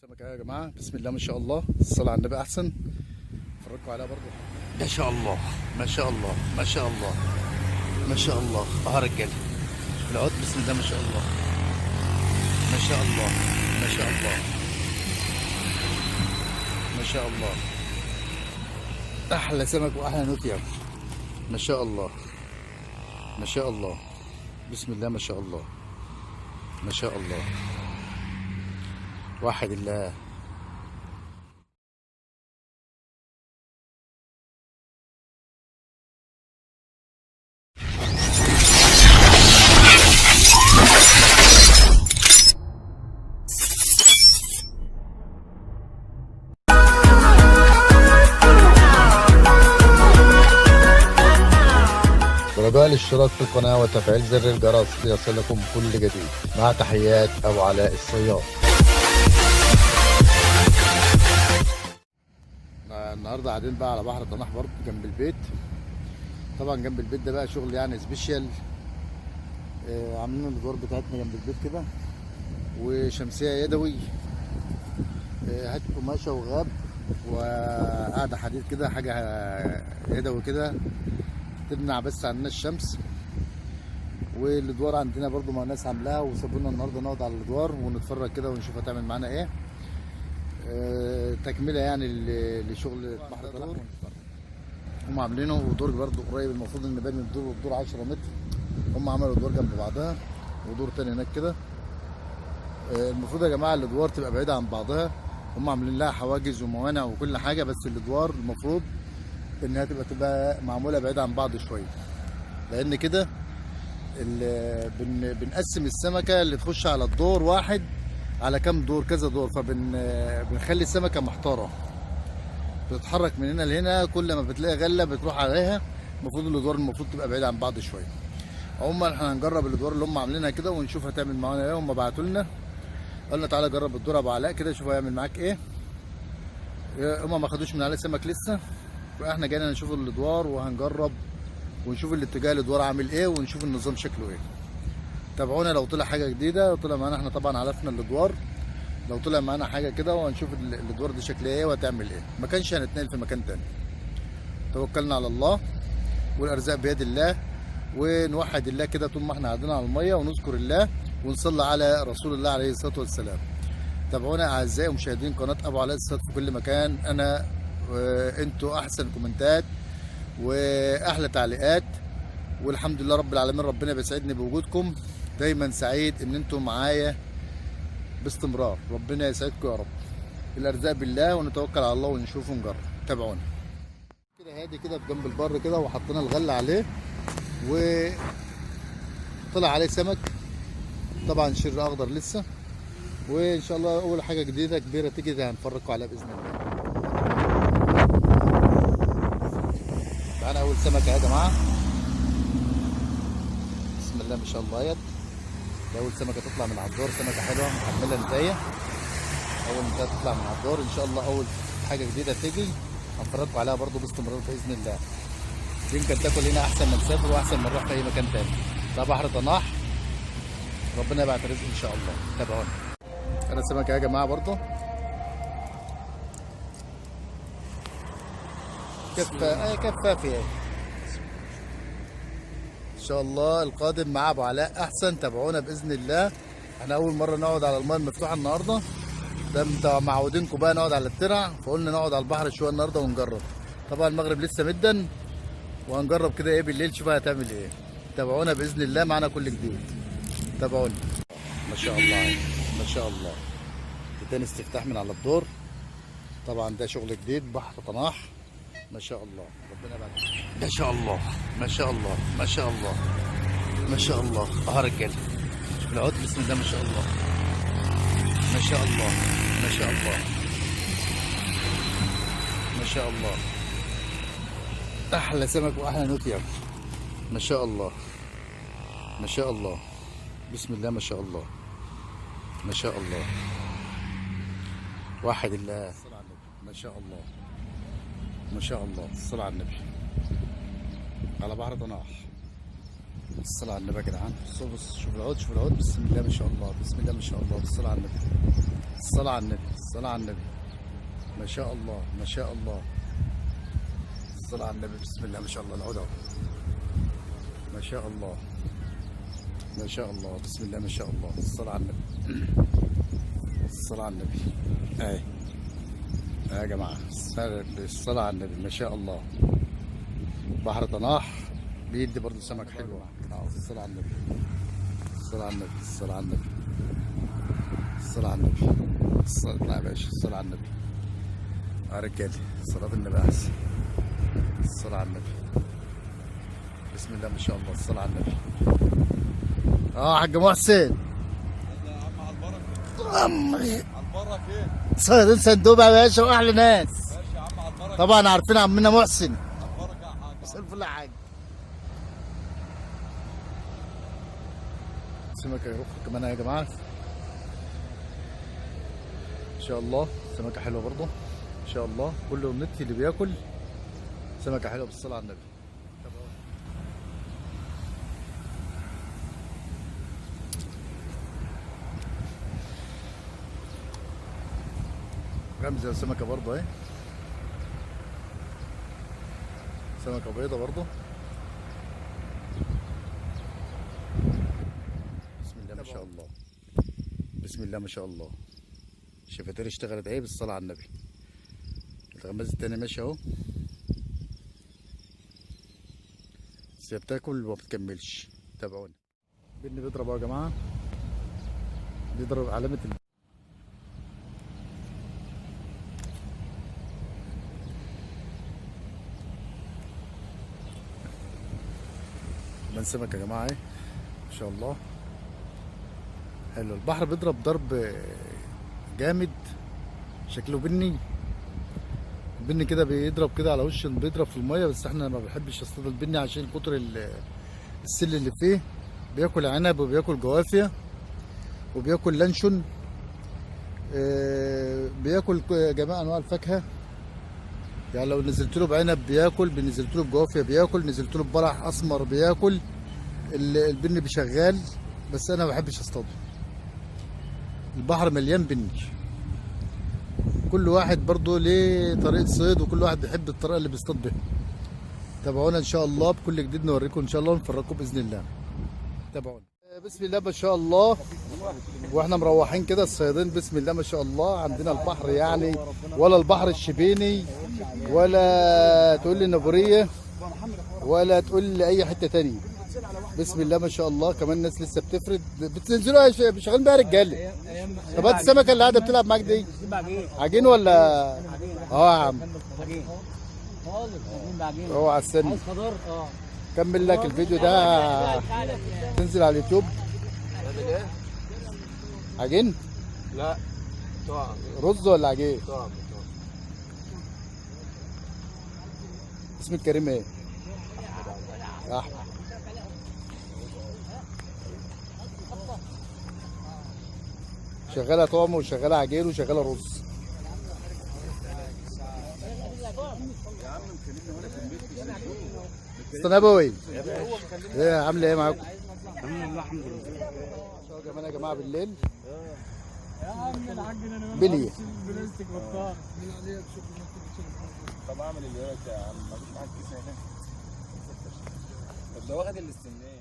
سمكة يا جماعة، بسم الله ما شاء الله، الصلاة على النبي أحسن. اتفرجوا عليها برضو ما شاء الله ما شاء الله ما شاء الله ما شاء الله. أهو رجالة العود، بسم الله ما شاء الله ما شاء الله ما شاء الله ما شاء الله. أحلى سمك وأحلى نوتيا ما شاء الله ما شاء الله. بسم الله ما شاء الله ما شاء الله. واحد الله. رجاء الاشتراك في القناة وتفعيل زر الجرس ليصلكم كل جديد. مع تحيات أبو علاء الصياد. النهارده قاعدين بقى على بحر طناح برضه جنب البيت. طبعا جنب البيت ده بقى شغل يعني سبيشال. عاملين الادوار بتاعتنا جنب البيت كده، وشمسيه يدوي، هات قماشه وغاب، وقاعده حديد كده، حاجه يدوي كده تمنع بس عننا الشمس. والادوار عندنا برضو ما ناس عاملاها، وسابونا النهارده نقعد على الادوار ونتفرج كده ونشوف هتعمل معانا ايه. تكمله يعني لشغل بحر طناح. هم عاملينه ودور برضو قريب، المفروض ان بين الدور والدور 10 متر. هم عملوا ادوار جنب بعضها ودور تاني هناك كده. المفروض يا جماعه الادوار تبقى بعيده عن بعضها. هم عاملين لها حواجز وموانع وكل حاجه، بس الادوار المفروض انها تبقى معموله بعيده عن بعض شويه، لان كده بنقسم السمكه اللي تخش على الدور واحد على كام دور، كذا دور، فبنخلي السمكه محتاره بتتحرك من هنا لهنا. كل ما بتلاقي غله بتروح عليها. المفروض الادوار تبقى بعيده عن بعض شويه. عموما احنا هنجرب الادوار اللي هم عاملينها كده ونشوف هتعمل معانا ايه. هم بعتوا لنا قالنا تعالى جرب الدور ابو علاء كده، شوف هيعمل معاك ايه. هم ما خدوش من عليه سمك لسه، واحنا جايين نشوف الادوار وهنجرب ونشوف الاتجاه الادوار عامل ايه ونشوف النظام شكله ايه. تابعونا لو طلع حاجه جديده. طلع معانا احنا طبعا عرفنا الادوار، لو طلع معانا حاجه كده وهنشوف الادوار دي شكلها ايه وهتعمل ايه. ما كانش هنتنقل في مكان تاني. توكلنا على الله والارزاق بيد الله، ونوحد الله كده طول ما احنا قاعدين على الميه، ونذكر الله ونصلي على رسول الله عليه الصلاه والسلام. تابعونا اعزائي مشاهدين قناه ابو علاء الصياد في كل مكان. انا وانتوا احسن كومنتات واحلى تعليقات، والحمد لله رب العالمين. ربنا بيسعدني بوجودكم، دايما سعيد ان انتم معايا باستمرار. ربنا يسعدكم يا رب. الارزاق بالله، ونتوكل على الله ونشوف ونجرب. تابعونا كده هادي كده بجنب البر كده، وحطينا الغله عليه وطلع عليه سمك. طبعا شر اخضر لسه، وان شاء الله اول حاجه جديده كبيره تيجي هنفرجكم عليها باذن الله. معانا اول سمكه يا جماعه، بسم الله ما شاء الله. يد اول سمكه تطلع من على الدور، سمكه حلوه محمله نتايه. اول نتايه تطلع من على الدور ان شاء الله. اول حاجه جديده تيجي هنفرجكم عليها برضو باستمرار باذن الله. يمكن تاكل هنا احسن ما نسافر واحسن ما نروح في اي مكان تاني. ده بحر طناح، ربنا يبعت رزق ان شاء الله. تابعونا. انا سمكه يا جماعه برضو كفافي اهي ان شاء الله. القادم مع ابو علاء احسن. تابعونا باذن الله. احنا اول مره نقعد على الماء المفتوحه النهارده. ده انتوا معودينكم بقى نقعد على الترع، فقلنا نقعد على البحر شويه النهارده ونجرب. طبعا المغرب لسه مدا، وهنجرب كده ايه بالليل، شوف هتعمل ايه. تابعونا باذن الله، معانا كل جديد. تابعونا. ما شاء الله ما شاء الله. تاني استفتاح من على الدور. طبعا ده شغل جديد بحر طناح. ما شاء الله. ربنا يبارك. ما شاء الله ما شاء الله ما شاء الله ما شاء الله. اهو رجاله شوف العود، بسم الله ما شاء الله ما شاء الله ما شاء الله ما شاء الله. احلى سمك واحلى نوتيا ما شاء الله ما شاء الله. بسم الله ما شاء الله ما شاء الله. واحد الله. ما شاء الله ما شاء الله. الصلاة على النبي على بحر طناح. الصلاة على النبي يا جدعان. شوف العود، شوف العود، بسم الله ما شاء الله بسم الله ما شاء الله. الصلاة على النبي. الصلاة على النبي، الصلاة على النبي. ما شاء الله ما شاء الله. الصلاة على النبي، بسم الله ما شاء الله. العود اهو. ما شاء الله ما شاء الله، بسم الله ما شاء الله. الصلاة على النبي. الصلاة على النبي. اهي يا جماعة، الصلاة على النبي ما شاء الله. بحر طناح بيدي برضه سمك حلو. الصلاة على النبي. الصلاة على النبي. الصلاة على النبي. الصلاة على النبي. الصلاة يا باشا. الصلاة على النبي. يا رجالي صلاة النبي أحسن. الصلاة على النبي. بسم الله ما شاء الله. الصلاة على النبي. حاج محسن. يا عم على البركه. عمري على البركه. صيادين صندوق يا باشا واحلى ناس. ماشي يا عم على البركه. طبعا عارفين عمنا محسن. على البركه يا حاج. مساء الفل يا حاج. سمكة يروح كمان يا جماعة. ان شاء الله سمكة حلوة برضه. ان شاء الله كله النت اللي بياكل سمكة حلوة بالصلاة على النبي. رمزة سمكة برضه اهي. سمكة بيضة برضه. بسم الله ما شاء الله. بسم الله ما شاء الله. الشفتير اشتغلت اهي بالصلاة على النبي. الغماز التاني ماشي اهو. بس هي بتاكل وما بتكملش. تابعونا. بني بيضرب اهو يا جماعة. بيضرب علامة من سمك يا جماعة اهي. ما شاء الله. حلو. البحر بيضرب ضرب جامد. شكله بني بني كده، بيضرب كده على وش، بيضرب في الميه. بس احنا ما بنحبش نصطاد البني عشان كتر السل اللي فيه. بياكل عنب وبياكل جوافيه وبياكل لانشون. بياكل جميع انواع الفاكهه. يعني لو نزلت له بعنب بياكل، نزلت له بجوافيه بياكل، نزلت له ببلح اسمر بياكل. البني بيشغال. بس انا ما بحبش اصطاده. البحر مليان بني. كل واحد برضه ليه طريقه صيد، وكل واحد بيحب الطريقه اللي بيصطاد بيها. تابعونا ان شاء الله بكل جديد، نوريكم ان شاء الله ونفرجكم باذن الله. تابعونا. بسم الله ما شاء الله. واحنا مروحين كده الصيادين بسم الله ما شاء الله. عندنا البحر يعني ولا البحر الشبيني ولا تقول لي النبوريه ولا تقول لي اي حته تانية. بسم الله ما شاء الله. كمان الناس لسه بتفرد. بتنزلوا شغالين بقى رجاله. طب هات السمكه اللي قاعده بتلعب معاك دي. عجين ولا يا عم؟ عجين خالص. عجين بعجين. اوعى السن. عايز خضار. كمل لك الفيديو ده تنزل على اليوتيوب. عجين؟ لا طعم. رز ولا عجين؟ طعم. اسمك كريم ايه؟ احمد. شغاله طعم وشغاله عجين وشغاله رز. استنى ايه عامله ايه معاكم؟ الحمد لله. كمان يا جماعه بالليل يا عم العجين انا بليه. بلاستيك بطال. طب اعمل اللي يا عم، مفيش معاك كيس هنا. طب ده واخد الاستنان.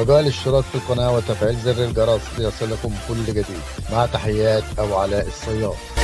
رجاء الاشتراك في القناة وتفعيل زر الجرس ليصلكم كل جديد. مع تحيات أبو علاء الصياد.